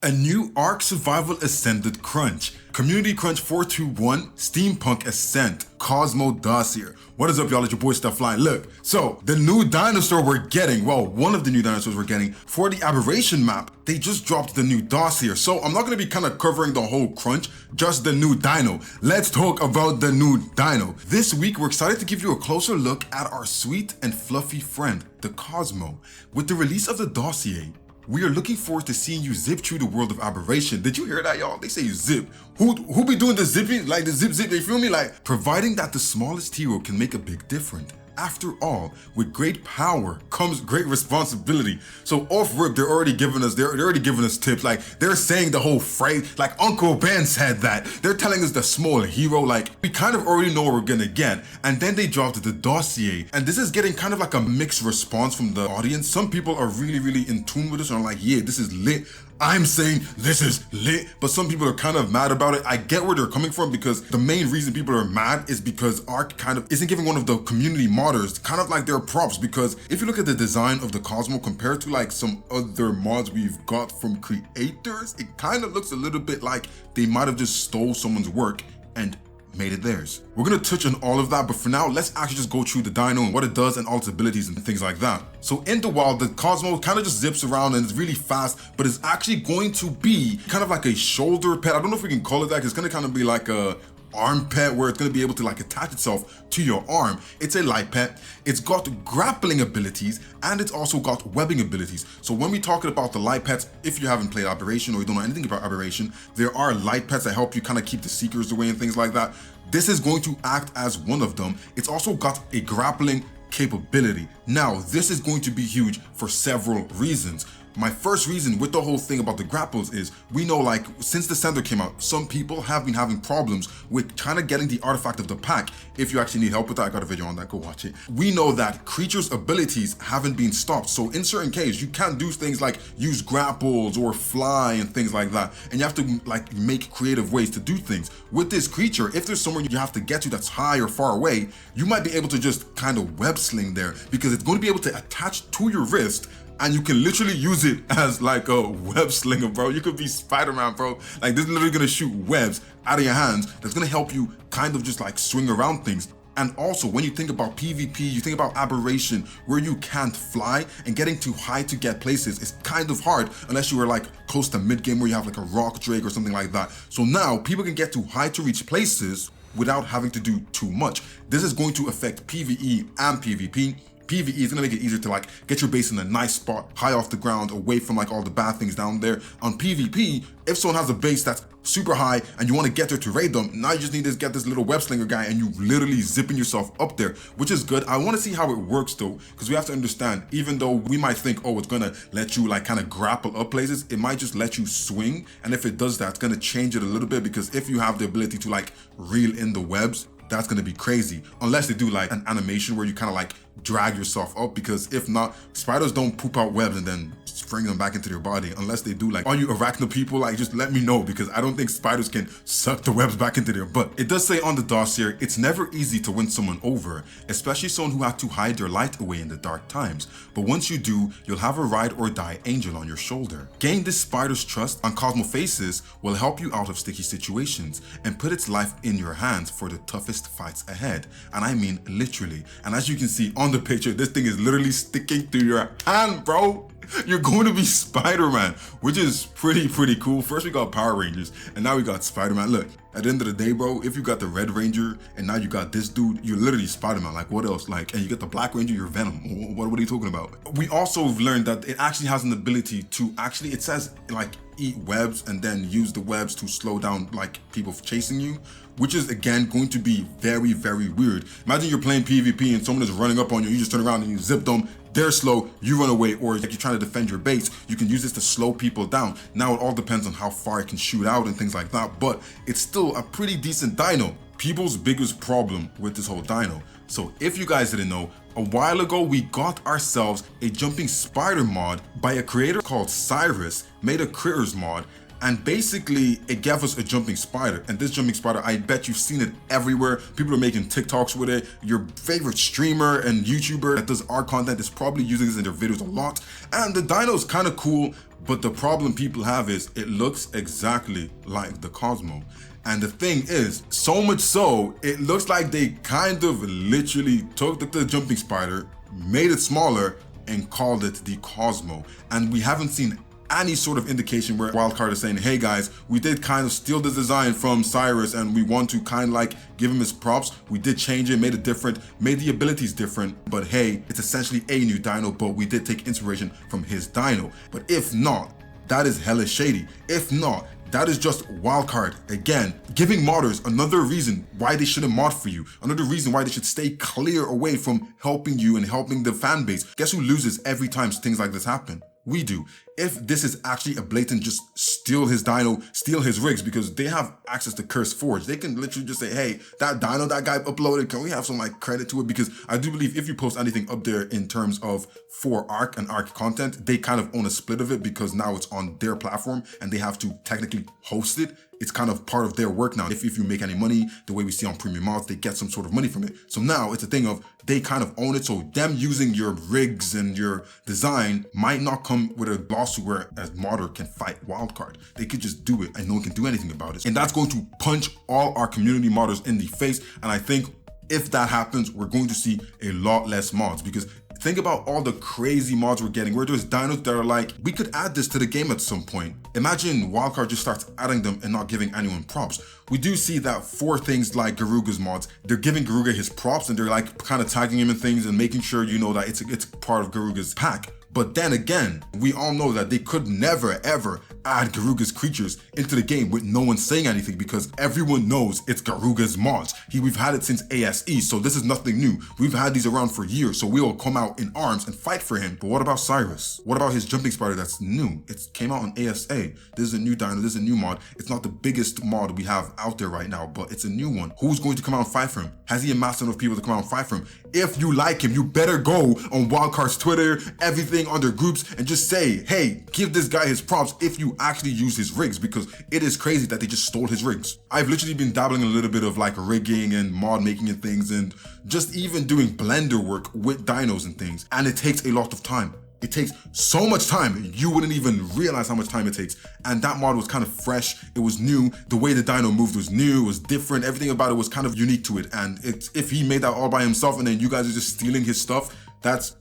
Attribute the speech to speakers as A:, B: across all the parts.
A: A new Ark Survival Ascended Crunch. Community Crunch 421, Steampunk Ascent, Cosmo Dossier. What is up, y'all? It's your boy Steph Lyon. Look, so the new dinosaur we're getting, well, one of the new dinosaurs we're getting for the Aberration Map, they just dropped the new dossier. So I'm not going to be kind of covering the whole crunch, just the new dino. Let's talk about the new dino. This week, we're excited to give you a closer look at our sweet and fluffy friend, the Cosmo. With the release of the dossier, we are looking forward to seeing you zip through the world of aberration. Did you hear that, y'all? They say you zip. Who be doing the zipping? Like the zip, you feel me? Like, providing that the smallest hero can make a big difference. After all, with great power comes great responsibility. So off rip, they're already giving us tips. Like, they're saying the whole phrase, like Uncle Ben said that. They're telling us the small hero, like we kind of already know what we're gonna get. And then they dropped the dossier. And this is getting kind of like a mixed response from the audience. Some people are really in tune with this and are like, yeah, this is lit. I'm saying this is lit, but some people are kind of mad about it. I get where they're coming from, because the main reason people are mad is because Ark kind of isn't giving one of the community modders kind of like their props. Because if you look at the design of the Cosmo compared to like some other mods we've got from creators, it kind of looks a little bit like they might have just stole someone's work and made it theirs. We're gonna touch on all of that, but for now, let's actually just go through the dino and what it does and all its abilities and things like that. So in the wild, the Cosmo kind of just zips around and it's really fast, but it's actually going to be kind of like a shoulder pet. I don't know if we can call it that, because it's gonna kind of be like a arm pet where it's going to be able to like attach itself to your arm. It's a light pet. It's got grappling abilities and it's also got webbing abilities. So when we talking about the light pets, if you haven't played Aberration or you don't know anything about Aberration, there are light pets that help you kind of keep the seekers away and things like that. This is going to act as one of them. It's also got a grappling capability. Now, this is going to be huge for several reasons. My first reason with the whole thing about the grapples is, we know like since the Sender came out, some people have been having problems with kind of getting the artifact of the pack. If you actually need help with that, I got a video on that, go watch it. We know that creatures' abilities haven't been stopped. So in certain cases, you can't do things like use grapples or fly and things like that. And you have to like make creative ways to do things. With this creature, if there's somewhere you have to get to that's high or far away, you might be able to just kind of web sling there, because it's going to be able to attach to your wrist. And you can literally use it as like a web slinger, bro. You could be Spider-Man, bro. Like, this is literally gonna shoot webs out of your hands. That's gonna help you kind of just like swing around things. And also, when you think about PvP, you think about Aberration, where you can't fly, and getting too high to get places is kind of hard unless you are like close to mid-game where you have like a rock drake or something like that. So now people can get too high to reach places without having to do too much. This is going to affect PvE and PvP. PvE is gonna make it easier to like get your base in a nice spot, high off the ground, away from like all the bad things down there. On PvP, if someone has a base that's super high and you want to get there to raid them, now you just need to get this little web slinger guy and you literally zipping yourself up there, which is good. I want to see how it works though, because we have to understand, even though we might think, oh, it's gonna let you like kind of grapple up places, it might just let you swing. And if it does that, it's gonna change it a little bit, because if you have the ability to like reel in the webs, that's gonna be crazy. Unless they do like an animation where you kind of like drag yourself up, because if not, spiders don't poop out webs and then spring them back into their body. Unless they do. Like, all you arachnid people, like, just let me know, because I don't think spiders can suck the webs back into their butt. It does say on the dossier, it's never easy to win someone over, especially someone who had to hide their light away in the dark times. But once you do, you'll have a ride or die angel on your shoulder. Gain this spider's trust on Cosmo Faces will help you out of sticky situations and put its life in your hands for the toughest fights ahead. And I mean literally. And as you can see on the picture, this thing is literally sticking to your hand, bro. You're going to be Spider-Man, which is pretty cool. First we got Power Rangers, and now we got Spider-Man. Look, at the end of the day, bro, if you got the Red Ranger and now you got this dude, you're literally Spider-Man. Like, what else? Like, and you get the Black Ranger, you're Venom. What are you talking about? We also learned that it actually has an ability to actually, it says like eat webs and then use the webs to slow down like people chasing you, which is again going to be very weird. Imagine you're playing PvP and someone is running up on you, you just turn around and you zip them, they're slow, you run away, or like you're trying to defend your base, you can use this to slow people down. Now it all depends on how far it can shoot out and things like that, but it's still a pretty decent dino. People's biggest problem with this whole dino. So if you guys didn't know, a while ago we got ourselves a jumping spider mod by a creator called Cyrus, made a critters mod. And basically it gave us a jumping spider, and this jumping spider, I bet you've seen it everywhere. People are making TikToks with it. Your favorite streamer and YouTuber that does art content is probably using this in their videos a lot. And the dino is kind of cool, but the problem people have is it looks exactly like the Cosmo. And the thing is, so much so, it looks like they kind of literally took the jumping spider, made it smaller, and called it the Cosmo. And we haven't seen any sort of indication where Wildcard is saying, hey guys, we did kind of steal the design from Cyrus and we want to kind of like give him his props. We did change it, made it different, made the abilities different, but hey, it's essentially a new dino, but we did take inspiration from his dino. But if not, that is hella shady. If not, that is just Wildcard, again, giving modders another reason why they shouldn't mod for you, another reason why they should stay clear away from helping you and helping the fan base. Guess who loses every time things like this happen? We do. If this is actually a blatant just steal his dino, steal his rigs, because they have access to Curse Forge. They can literally just say, hey, that dino that guy uploaded, can we have some like credit to it? Because I do believe if you post anything up there in terms of for Ark and Ark content, they kind of own a split of it because now it's on their platform and they have to technically host it. It's kind of part of their work now. If you make any money, the way we see on premium mods, they get some sort of money from it. So now it's a thing of they kind of own it. So them using your rigs and your design might not come with a lawsuit where a modder can fight Wildcard. They could just do it and no one can do anything about it. And that's going to punch all our community modders in the face. And I think if that happens, we're going to see a lot less mods, because think about all the crazy mods we're getting where there's dinos that are like, we could add this to the game at some point. Imagine Wildcard just starts adding them and not giving anyone props. We do see that for things like Garuga's mods, they're giving Garuga his props and they're like kind of tagging him in things and making sure you know that it's part of Garuga's pack. But then again, we all know that they could never ever add Garuga's creatures into the game with no one saying anything, because everyone knows it's Garuga's mods. We've had it since ASE, so this is nothing new. We've had these around for years, so we'll come out in arms and fight for him. But what about Cyrus? What about his jumping spider that's new? It came out on ASA. This is a new dino, this is a new mod. It's not the biggest mod we have out there right now, but it's a new one. Who's going to come out and fight for him? Has he amassed enough people to come out and fight for him? If you like him, you better go on Wildcard's Twitter, everything on their groups, and just say, hey, give this guy his props if you actually use his rigs, because it is crazy that they just stole his rigs. I've literally been dabbling a little bit of like rigging and mod making and things, and just even doing blender work with dinos and things, and it takes a lot of time. It takes so much time, you wouldn't even realize how much time it takes. And that mod was kind of fresh, it was new, the way the dino moved was new, it was different, everything about it was kind of unique to it. And if he made that all by himself and then you guys are just stealing his stuff, that's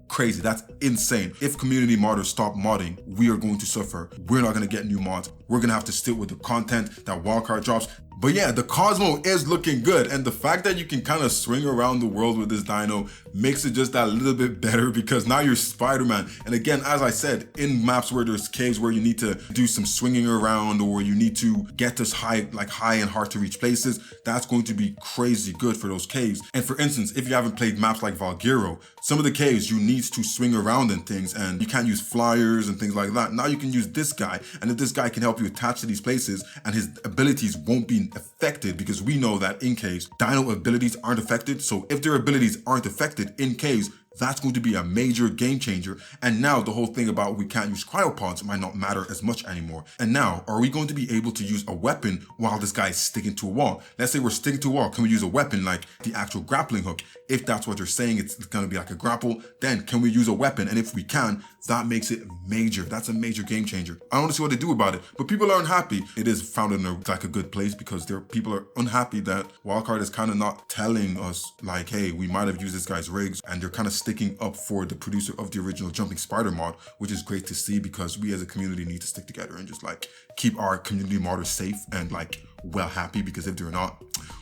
A: crazy, that's insane. If community modders stop modding, we are going to suffer. We're not going to get new mods. We're going to have to stick with the content that Wildcard drops. But yeah, the Cosmo is looking good, and the fact that you can kind of swing around the world with this dino makes it just that little bit better, because now you're Spider-Man. And again, as I said, in maps where there's caves where you need to do some swinging around, or you need to get to high and hard to reach places, that's going to be crazy good for those caves. And for instance, if you haven't played maps like Valguero, some of the caves you need to swing around in things, and you can't use flyers and things like that. Now you can use this guy, and if this guy can help you attach to these places, and his abilities won't be affected, because we know that in caves, dino abilities aren't affected. So if their abilities aren't affected in caves, that's going to be a major game changer. And now the whole thing about we can't use cryopods might not matter as much anymore. And now, are we going to be able to use a weapon while this guy is sticking to a wall? Let's say we're sticking to a wall. Can we use a weapon like the actual grappling hook? If that's what they're saying, it's going to be like a grapple, then can we use a weapon? And if we can, that makes it major. That's a major game changer. I want to see what they do about it, but people are unhappy. It is founded in a good place, because people are unhappy that Wildcard is kind of not telling us like, hey, we might have used this guy's rigs, and they're kind of sticking up for the producer of the original Jumping Spider mod, which is great to see, because we as a community need to stick together and just like keep our community modders safe and like well happy, because if they're not,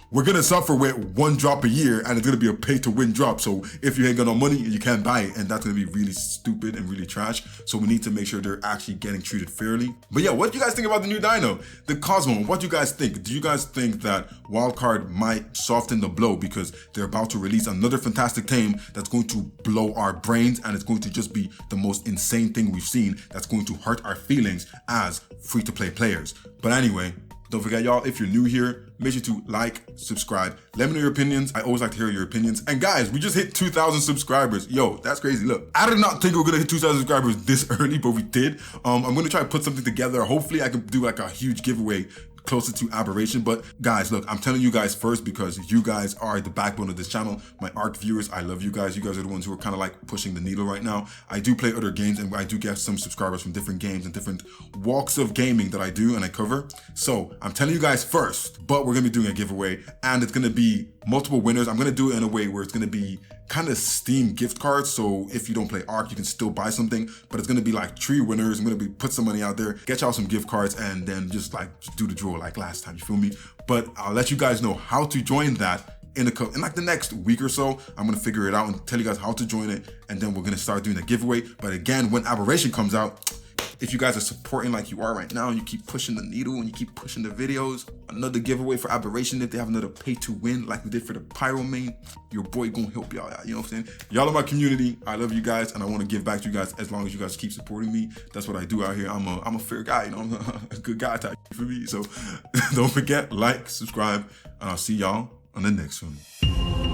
A: we're gonna suffer with one drop a year, and it's gonna be a pay to win drop. So if you ain't got no money, you can't buy it, and that's gonna be really stupid and really trash. So we need to make sure they're actually getting treated fairly. But yeah, what do you guys think about the new dino, the Cosmo? What do you guys think? Do you guys think that Wildcard might soften the blow, because they're about to release another fantastic tame that's going to blow our brains, and it's going to just be the most insane thing we've seen that's going to hurt our feelings as free-to-play players? But anyway, Don't forget, y'all, if you're new here, make sure to like, subscribe, let me know your opinions. I always like to hear your opinions. And guys, we just hit 2,000 subscribers. Yo, that's crazy. Look, I did not think we were gonna hit 2,000 subscribers this early, but we did. I'm gonna try to put something together. Hopefully I can do like a huge giveaway closer to Aberration. But guys, look, I'm telling you guys first because you guys are the backbone of this channel. My Ark viewers, I love you guys. You guys are the ones who are kind of like pushing the needle right now. I do play other games and I do get some subscribers from different games and different walks of gaming that I do and I cover. So I'm telling you guys first, but we're gonna be doing a giveaway and it's gonna be multiple winners. I'm gonna do it in a way where it's gonna be kind of Steam gift cards. So if you don't play Ark, you can still buy something, but it's gonna be like 3 winners. I'm gonna be put some money out there, get y'all some gift cards, and then just like do the draw like last time, you feel me? But I'll let you guys know how to join that in like the next week or so. I'm gonna figure it out and tell you guys how to join it, and then we're gonna start doing the giveaway. But again, when Aberration comes out, if you guys are supporting like you are right now, and you keep pushing the needle and you keep pushing the videos, another giveaway for Aberration. If they have another pay to win like we did for the Pyro main, your boy gonna help y'all out, you know what I'm saying? Y'all are my community. I love you guys and I want to give back to you guys as long as you guys keep supporting me. That's what I do out here. I'm a fair guy, you know, I'm a good guy type for me. So don't forget, like, subscribe, and I'll see y'all on the next one.